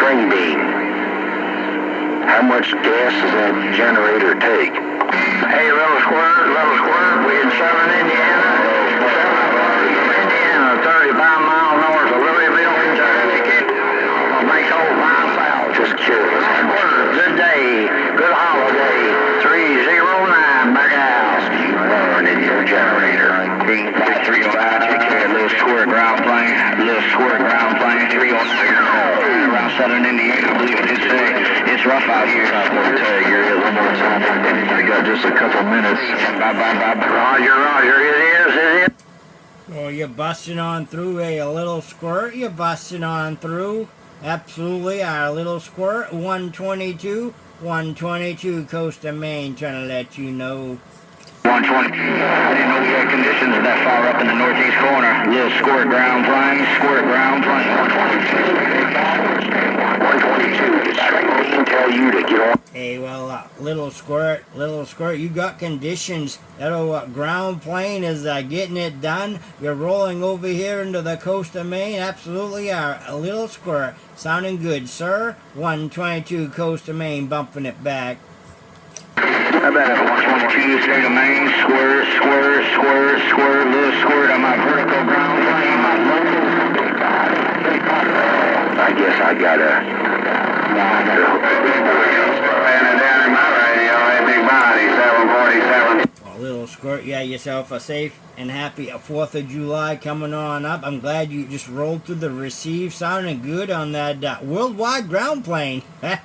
string bean. How much gas does that generator take? Hey, little squirt, we in southern Indiana. Indiana, 35 miles north of Louisville, Kentucky. Make old mile south. Just curious. Good day, good holiday. 309 back house. You burn in your generator. Being 309, take care of little squirt ground plane. Little squirt ground plane, 309. Around southern Indiana, I believe it's rough out here. I'm going to tell you one more time. I got just a couple minutes. Roger, it is. Oh, you're busting on through, a little squirt. You're busting on through. Absolutely, our little squirt. 122, coast of Maine, trying to let you know. 120. I didn't know we had conditions that far up in the northeast corner. Little squirt ground plane. 122. Did string bean tell you to get on? Hey, well, little squirt, you got conditions. That old ground plane is getting it done. You're rolling over here into the coast of Maine. Absolutely, our little squirt. Sounding good, sir. 122, coast of Maine, bumping it back. How about it? 122, state of Maine. Squirt, little squirt on my vertical ground plane. My local. I guess I gotta. And down in my radio, big body, 747. Well, little squirt, you had yourself a safe and happy 4th of July coming on up. I'm glad you just rolled through the receive, sounding good on that worldwide ground plane.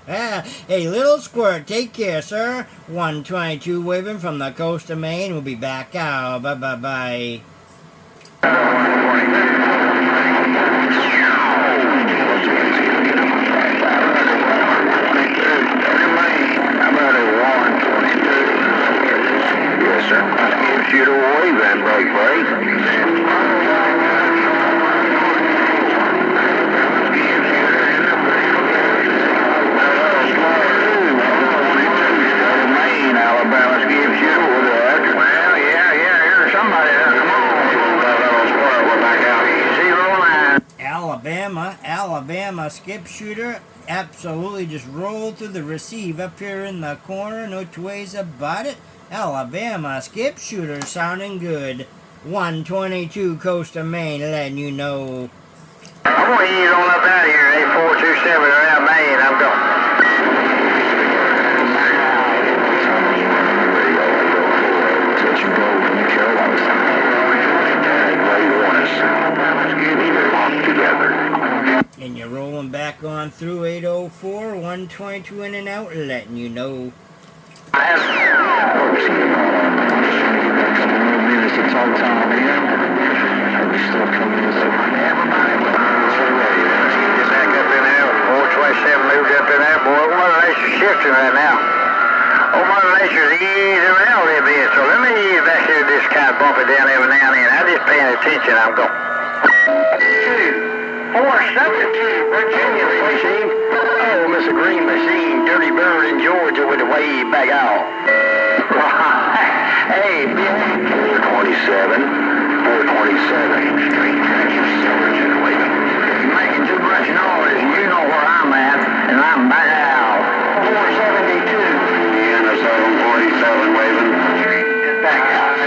Hey, little squirt, take care, sir. 122 waving from the coast of Maine. We'll be back out. Bye. Shoot away then, break. Maine, Alabama, give you that. Well, yeah, here's somebody. Come on. We're back out. 09. Alabama, skip shooter. Absolutely just roll through the receive up here in the corner. No two ways about it. Alabama, skip shooter, sounding good. 122, coast of Maine, letting you know. I'm going to ease on up out of here. 8427 around Maine. I'm going. Let you go from the Carolinas. They want us together. And you're rolling back on through 804, 122 in and out, letting you know. A couple more minutes to talk time here. We're still coming in. Everybody with Get back up in there. 427 moved up in there. Boy, Mother Nature's shifting right now. Oh, Mother Nature's easing around a little bit. So let me ease back here, just kind of bump it down every now and then. I'm just paying attention. I'm going. 472, Virginia, machine. Oh, Mr. Green Machine, Dirty Bird in Georgia with the wave back out. Hey, Bill. 427. Straight traction, silver generator. You're making too much noise, and you know where I'm at, and I'm back out. 472. Indiana 747 waving. Back out.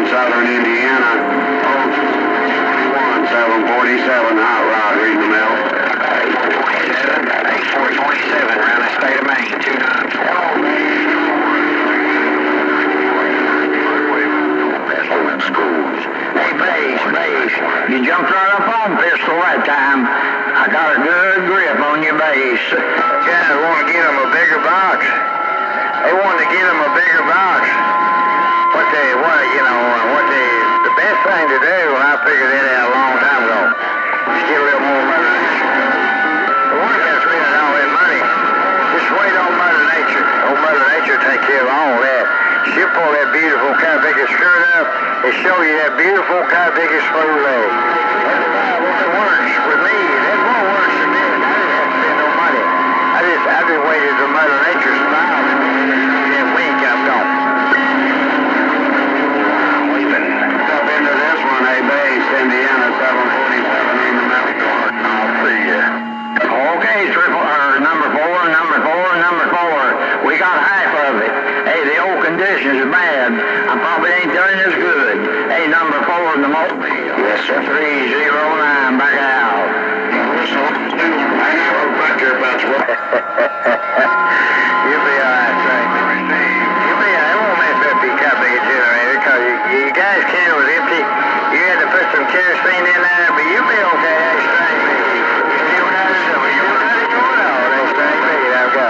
Southern Indiana, 1747, hot rod, reading the mail. 8427, around the state of Maine, 29. Hey, base, you jumped right up on pistol that time. I got a good grip on your base. Guys want to get them a bigger box. They wanted to get them a bigger box. The best thing to do, and I figured it out a long time ago, is get a little more Mother Nature. The one that's spending all that money, just wait on Mother Nature. Old Mother Nature take care of all that. She'll pull that beautiful kind of biggest skirt up and show you that beautiful kind of biggest slow leg. 309, back out. You'll be alright, Frank. You'll be alright. It won't mess up your copy generator because you guys' can was empty. You had to put some kerosene in there, but you'll be okay. That's Frank. You got it going on. That's Frank. Now go.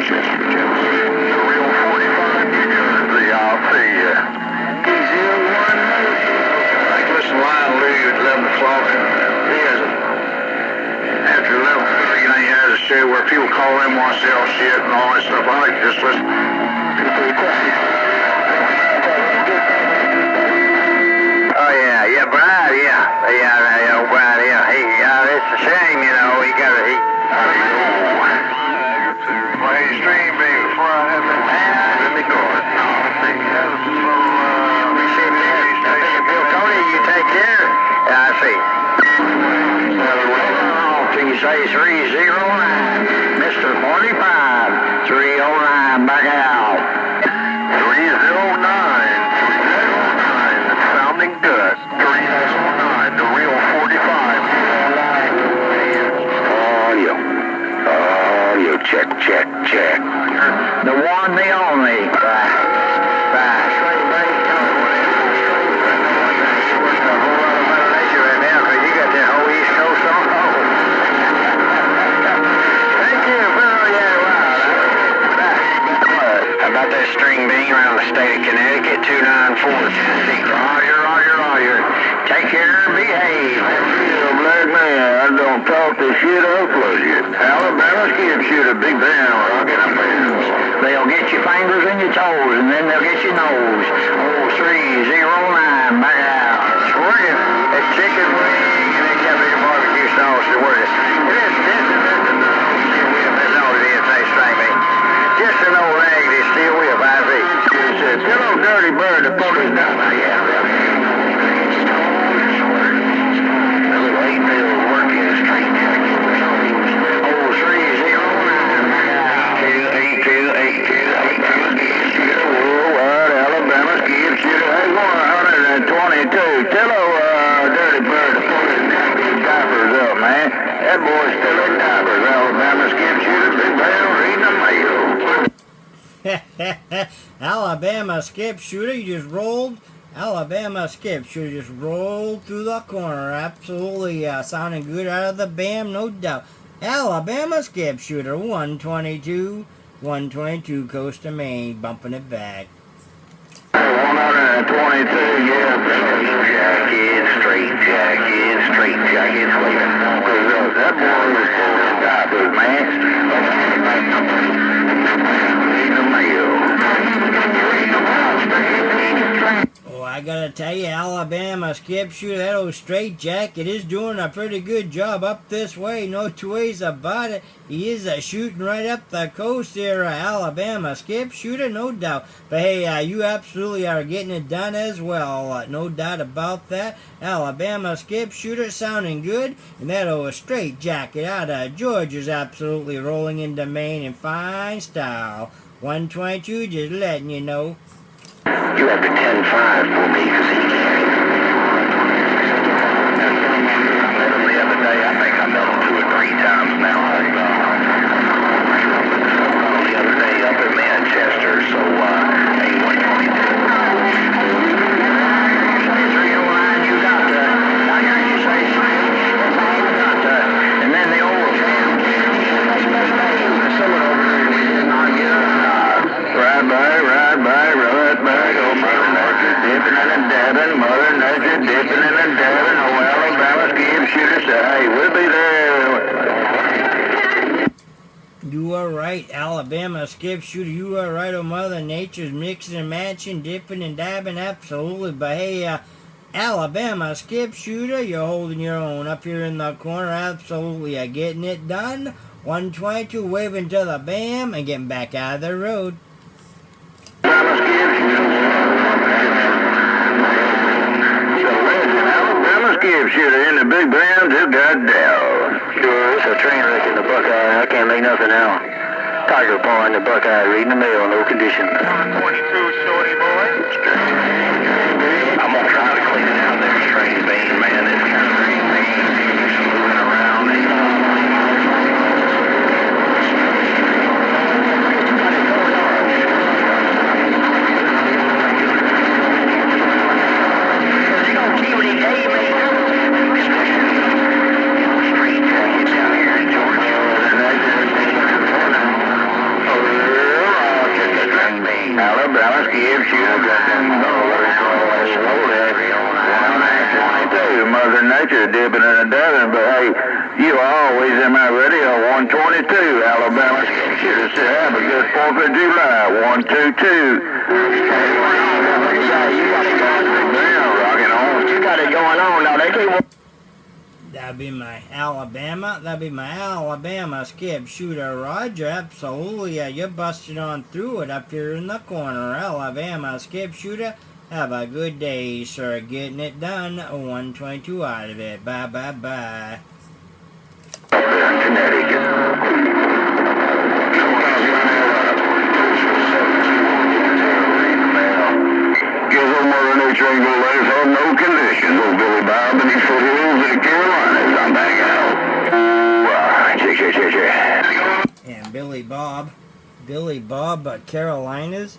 The real 45, you got I'll see ya. Listen, line leave at 11 o'clock. After 11:30, you ain't had a show where people call in and want to sell shit and all that stuff. I like to just listen. Oh, yeah, Brad, yeah, Brad, yeah. It's a shame, you know, he got to, play stream, baby, before I have that. Let me go. Bill Cody, you take care. Yeah, I see. Can you say 309? Mr. 45, 309, back out. 309, sounding good. 309, the real 45. Audio, check. The one, the only. About that string being around the state of Connecticut, 294 Tennessee. Roger. Take care and behave. Black man, I don't talk this shit up, was you? Alabama skip shooter, big band, rocket bands. They'll get your fingers and your toes, and then they'll get your nose. Oh, 309, back out. It's working. That chicken wing and that Cafe barbecue sauce is working. Just an old rag they still with, I see. It's a little dirty bird that put us down. Yeah. The little 8-bill working straight jacket. Oh, 309. 82. Oh, what? Alabama skip shooter. Hey, 122. Tell dirty bird to put his napkin diapers up, man. That boy's still in diapers. Alabama skip shooter. Big bell reading the mail. Alabama skip shooter, you just rolled. Alabama skip shooter just rolled through the corner. Absolutely sounding good out of the BAM, no doubt. Alabama skip shooter, 122, coast to Maine, bumping it back. 122, yeah. Straight jacket, waving. That boy was in diapers, man. Oh, I gotta tell you, Alabama skip shooter, that old straight jacket is doing a pretty good job up this way. No two ways about it. He is shooting right up the coast there, Alabama skip shooter, no doubt. But hey, you absolutely are getting it done as well. No doubt about that. Alabama skip shooter sounding good. And that old straight jacket out of Georgia's absolutely rolling into Maine in fine style. 122, just letting you know. You have to 10-5 for me because he can't. The other day, I think I met him 2 or 3 times now. The other day up in Manchester, so, hey, 122. You got to. I heard you say and then the old Right by, oh, Mother Nature dipping and dabbing, Mother Nature dipping and dabbing, oh, Alabama skip shooter, say, we'll be there. You are right, Alabama skip shooter. You are right, oh, Mother Nature's mixing and matching, dipping and dabbing, absolutely. But hey, Alabama skip shooter, you're holding your own up here in the corner, absolutely. Getting it done. 122 waving to the BAM and getting back out of the road. Alabama skip shooter in the big band, just got down. Sure, it's a train wreck in the Buckeye. I can't make nothing out. Tiger paw in the Buckeye, reading the mail, no condition. 122, shorty boy. I'm gonna try to clean it nature dipping in a dozen, but hey, you are always in my radio, 122, Alabama. Should have said, have a good 4th of July, 122. Yeah, you got it going on. Rocking on. You got it going on. Now, they can't... That'd be my Alabama skip shooter Roger. Absolutely, you're busting on through it up here in the corner. Alabama skip shooter. Have a good day, sir. Getting it done. 122 out of it. Bye, bye, bye. Mother Nature ain't gonna let us have no conditions. Old Billy Bob in these foothills of the Carolinas. I'm back out. And Billy Bob, Carolinas.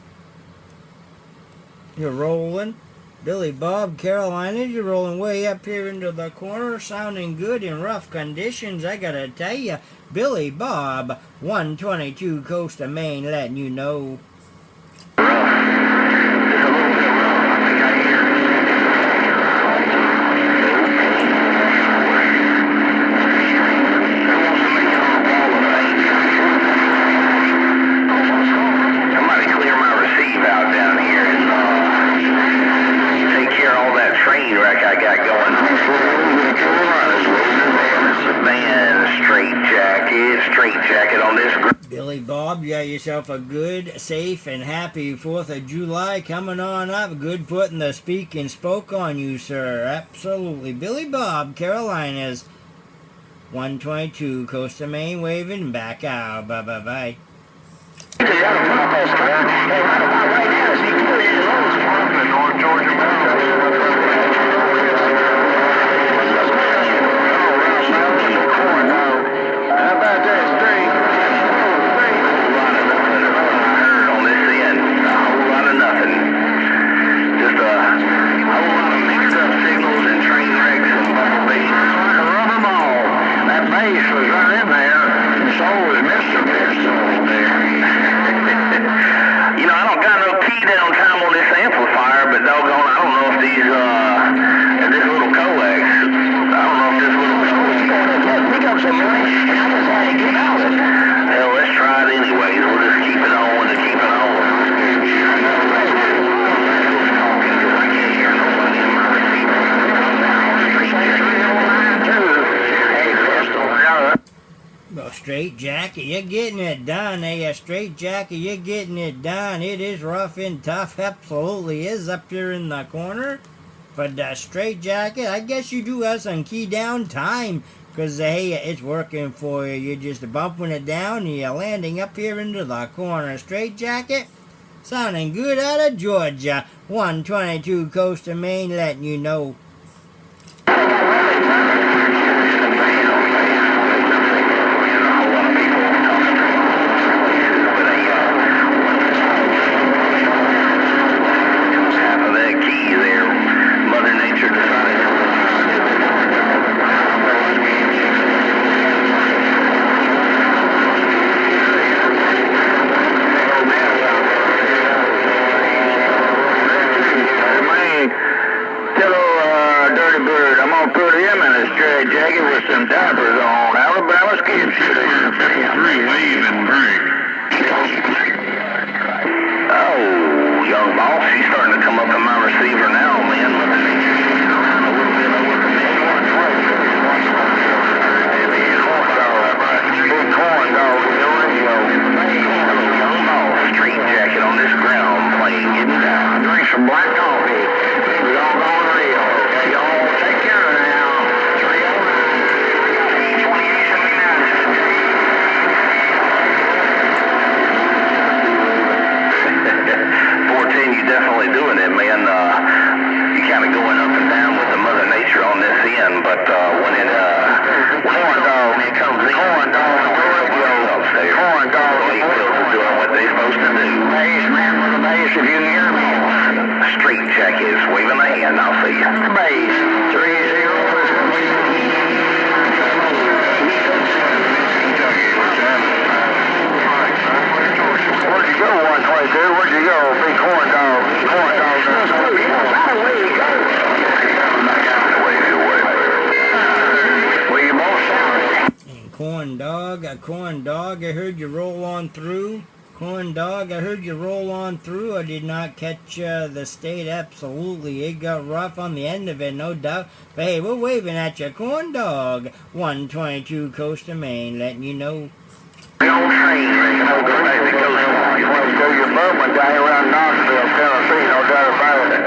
You're rolling. Billy Bob, Carolinas, you're rolling way up here into the corner, sounding good in rough conditions. I gotta tell you, Billy Bob, 122 coast of Maine, letting you know. Billy Bob, you got yourself a good, safe, and happy 4th of July coming on up. Good putting the speak and spoke on you, sir. Absolutely. Billy Bob, Carolinas, 122, coast of Maine, waving back out. Bye-bye-bye. North Georgia how about that street? On this end, a whole lot of nothing. Just a whole lot of mixed up signals and train wrecks and bumblebees. Rub them all. That bass was right in there. So was Mr. Pistol there. You know, I don't got no key down time on this amplifier, but doggone, I don't know if these, this little coax, I don't know if this little pick up some money, and I just had to get out of it. Hell, let's try it anyways. We'll just keep it on and keep it on. I can't hear nobody in my receiver. Hey, Crystal, Well, straight jacket, you're getting it done. Hey, straight jacket, you're getting it done. It is rough and tough, absolutely is up here in the corner. But straight jacket, I guess you do have some key down time. Because, hey, it's working for you. You're just bumping it down and you're landing up here into the corner. Straight jacket, sounding good out of Georgia. 122 coast of Maine, letting you know. Jacket with some diapers on. Alabama skip shooter. 53 wave and break. Oh, young boss, he's starting to come up in my receiver now, man. A little bit over the corn dog. Hello, young boss. Street jacket on this ground plane, getting down. Drink some black coffee. We're all going real. Okay, y'all take care of it now. 14, you definitely doing it, man. corn dog, I heard you roll on through. Corn dog, I heard you roll on through. I did not catch the state, absolutely. It got rough on the end of it, no doubt. But hey, we're waving at you, corn dog. 122 coast of Maine, letting you know. The old train, you know, the way that goes on. You want to go your bum down around Knoxville, Tennessee, no doubt about it.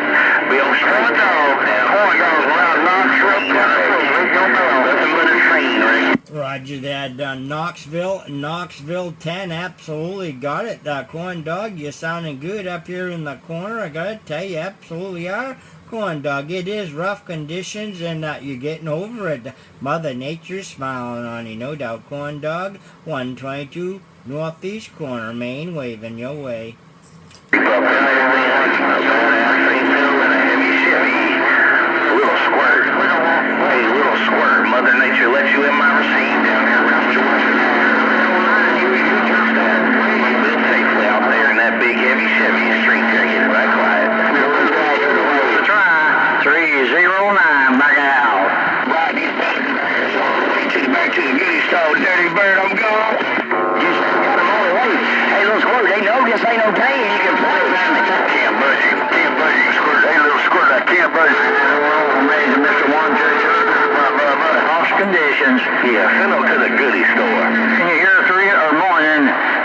We own corn dogs around Knoxville, Tennessee. Ring your bell. Nothing but a train, right? Roger that, Knoxville 10, absolutely got it. Corn dog, you're sounding good up here in the corner. I gotta tell you, absolutely are. Corn dog, it is rough conditions and you're getting over it. Mother Nature's smiling on you, no doubt. Corn dog, 122 northeast corner, Maine, waving your way. Little squirt. Mother Nature lets you in my receive down here around Georgia. Been safely out there in that big heavy Chevy street there, get it right quiet. Try 309, back out. Right, back to the goodie store, dirty bird, I'm gone. You got him on the way. Hey, little squirt, they know this ain't no pain. You can play, man. Can't budge you, squirt. Hey, little squirt, I can't budge you. I'm ready to Mr. One Judge. Harsh conditions. Yeah, send them to the goodie store. Can you hear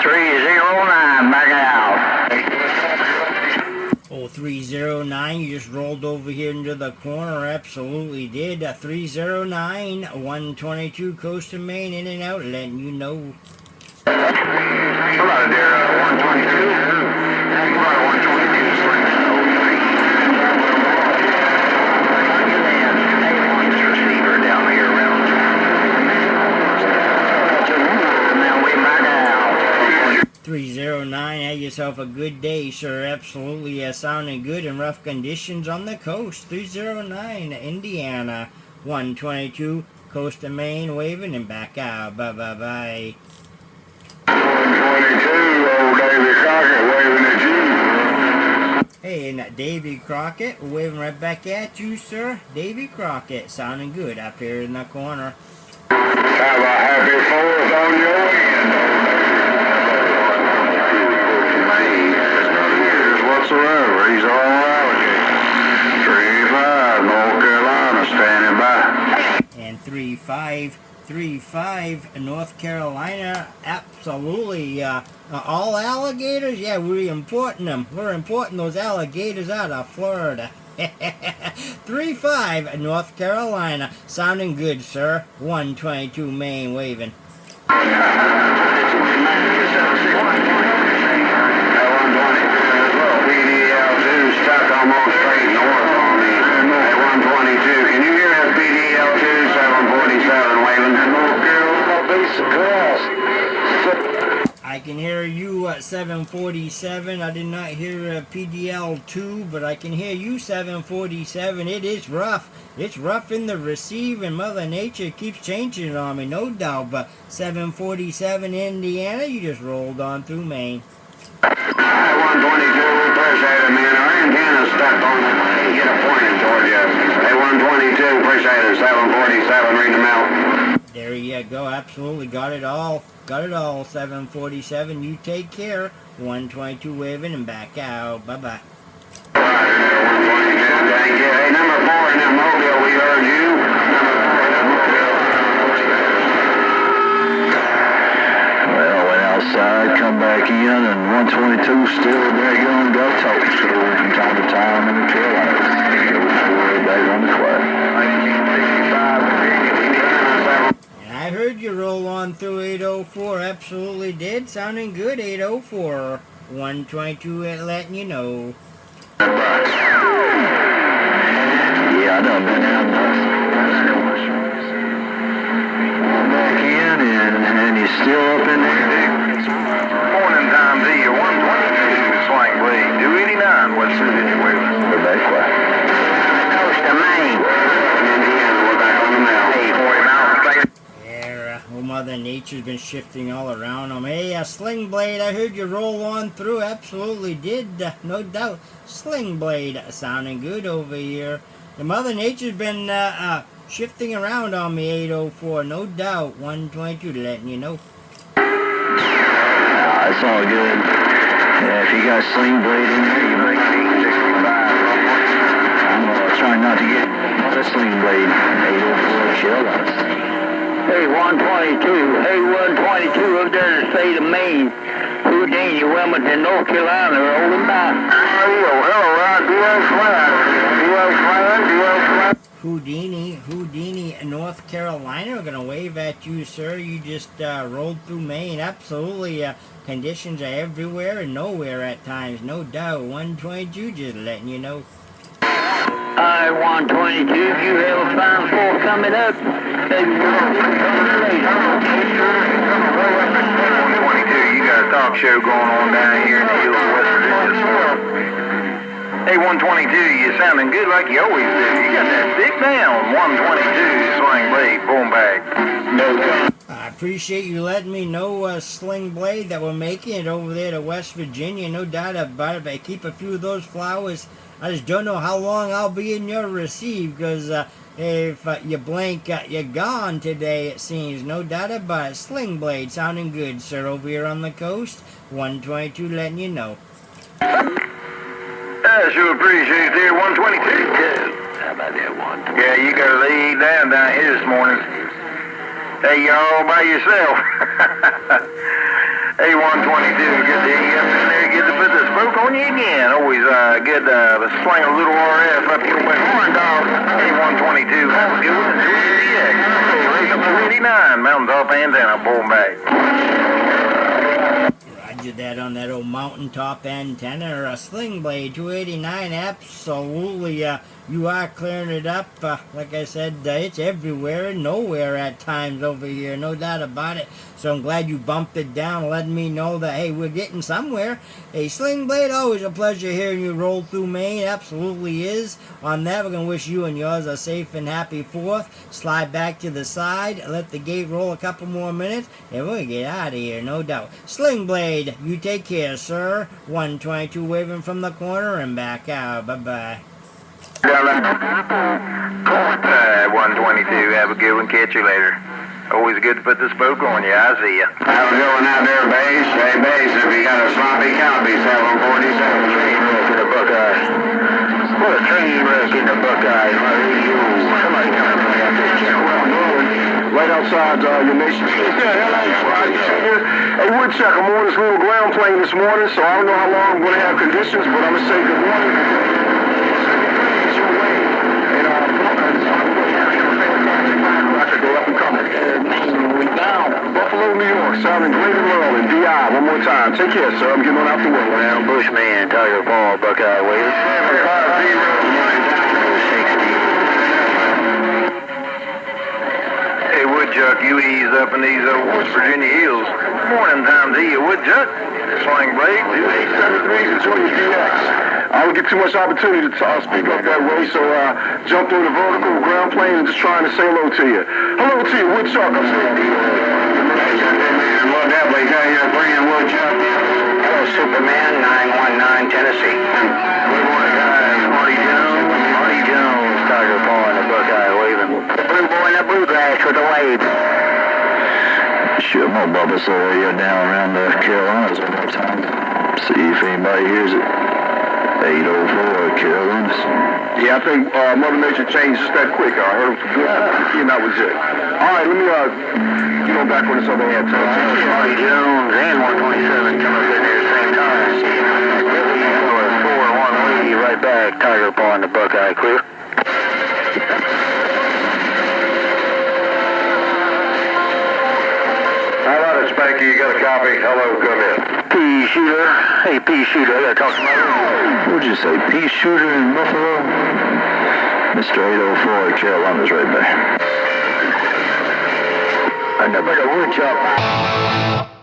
309, back out. Oh, 309, you just rolled over here into the corner, absolutely did. 309, 122 coast of Maine, in and out, letting you know. Hello there, 122. 122, Sling. Receiver down here around. Now we back out. 309, have yourself a good day, sir. Absolutely sounding good in rough conditions on the coast. 309, Indiana. 122, coast of Maine, waving and back out. Bye-bye-bye. 122, old Davy Crockett, waving at you. Hey, and Davy Crockett, waving right back at you, sir. Davy Crockett, sounding good up here in the corner. Have a happy 4th on your weekend, whatsoever. He's all alligator. 3-5, North Carolina, standing by. And 3-5, North Carolina, absolutely. All alligators? Yeah, we're importing them. We're importing those alligators out of Florida. 3-5, North Carolina, sounding good, sir. 122 Maine, waving. Stuck almost straight north on me at 122. Can you hear us, BDL2 747 waving? North Carolina base of grass. I can hear you at 747. I did not hear PDL2, but I can hear you 747. It is rough. It's rough in the receive, and Mother Nature keeps changing it on me, no doubt. But 747 Indiana, you just rolled on through Maine. 122, appreciate it, man. Our antenna's stuck on the way. Get a pointing toward you. Hey, 122, appreciate it. 747, read them out. There you go. Absolutely. Got it all. 747. You take care. 122 waving and back out. Bye-bye. Right, 122. Thank you. Hey, number 4 in that mobile, we heard you. Number 4 in that mobile. Well, went outside, come back in, and 122 still daggone got toast from time to time in the Carolinas. Go for a day on the clay. 1965. I heard you roll on through 804, absolutely did. Sounding good, 804. 122 letting you know. Yeah, I done been down back in, and you're still up in there. Morning time to you, 122, Sling Blade, 289, West Virginia, waving. We're back way. Coast of Maine. Indiana, we're back on the mountain. Hey, 40 mountain. Yeah, Mother Nature's been shifting all around them. Hey, Sling Blade, I heard you roll on through. Absolutely did, no doubt. Sling Blade, sounding good over here. The Mother Nature's been shifting around on me, 804. No doubt, 122 letting you know. It's all good. Yeah, if you got Sling blade in there, you might need 65. I'm trying not to get the Sling blade. 804 chill us. Hey, 122. Hey, 122 up there in the state of Maine. Houdini, Wilmington, North Carolina, rolling by. Hello, DL Houdini, North Carolina. We're going to wave at you, sir. You just rolled through Maine. Absolutely. Conditions are everywhere and nowhere at times. No doubt. 122 just letting you know. Alright, 122. If you have a Final Four coming up, maybe we'll coming later. 122, you got a talk show going on down here in the hills of West Virginia. Hey, 122, you sounding good like you always do. You got that stick down. 122, Sling blade, boom bag. No. I appreciate you letting me know, Sling Blade, that we're making it over there to West Virginia. No doubt about it. If I keep a few of those flowers, I just don't know how long I'll be in your receive, because if you blink, you're gone today, it seems. No doubt about it. Sling Blade sounding good, sir, over here on the coast. 122 letting you know. I sure appreciate it there, 122. How about that one? Yeah, you got to lay down here this morning. Hey, you're all by yourself. Hey, 122, good to hear you up in there. Good to put the spoke on you again. Always good to sling a little RF up your wet horn, dog. Hey, 122, have a good one. DX. Hey, 289, mountaintop antenna, boom back. Roger that on that old mountaintop antenna, or a Sling Blade 289. Absolutely, you are clearing it up. Like I said, it's everywhere and nowhere at times over here, no doubt about it. So I'm glad you bumped it down, letting me know that, hey, we're getting somewhere. Hey, Sling Blade, always a pleasure hearing you roll through Maine. Absolutely is. On that, we're going to wish you and yours a safe and happy 4th. Slide back to the side, let the gate roll a couple more minutes, and we'll get out of here, no doubt. Sling Blade, you take care, sir. 122 waving from the corner and back out. Bye-bye. 122, have a good one. Catch you later. Always good to put the spoke on you. I see you. Have a good one out there, Base. Hey, Base, if you got a sloppy copy, 747. Train wreck in the Buckeye. What a train wreck in the Buckeye. Somebody coming right out this channel. Right outside your nation. Hey, Woodchuck, I'm on this little ground plane this morning, so I don't know how long I'm going to have conditions, but I'm going to say good morning. Buffalo, New York, sounding great and well in DI. One more time. Take care, sir. I'm getting on out the way. Well, Bushman, Tiger Paw, Buckeye Wave. Hey, Woodchuck, you ease up in these West Virginia hills. Morning time to you, Woodchuck. Sling Blade, 2873s, enjoy your DX. I don't get too much opportunity to speak up that way, so jump through the vertical ground plane and just trying to say hello to you. Hello to you, Woodchuck. I'm saying Well, definitely got here bringing Woodchuck. Hello, Superman, 919 Tennessee. Good morning, guys. Marty Jones, Tiger Paw in the Buckeye waving. The blue boy in the bluegrass with the wave. Sure, I'm gonna bubble so you're down around the Carolinas one more time. See if anybody hears it. 804 Carolinas. yeah, I think Mother Nature changed just that quick. I heard him for good. And that was it. All right, let me get on back on this other hand. Marty Jones and 127 come up in there at the same time. 4-1 right back. Tiger Paw in the Buckeye clear. How about it, Spanky? You got a copy? Hello, come in. P Shooter. Hey, P Shooter, I gotta talk to my What'd you say, Pea Shooter in Buffalo? Mr. 804 Carolinas right there. I never got a woodchuck.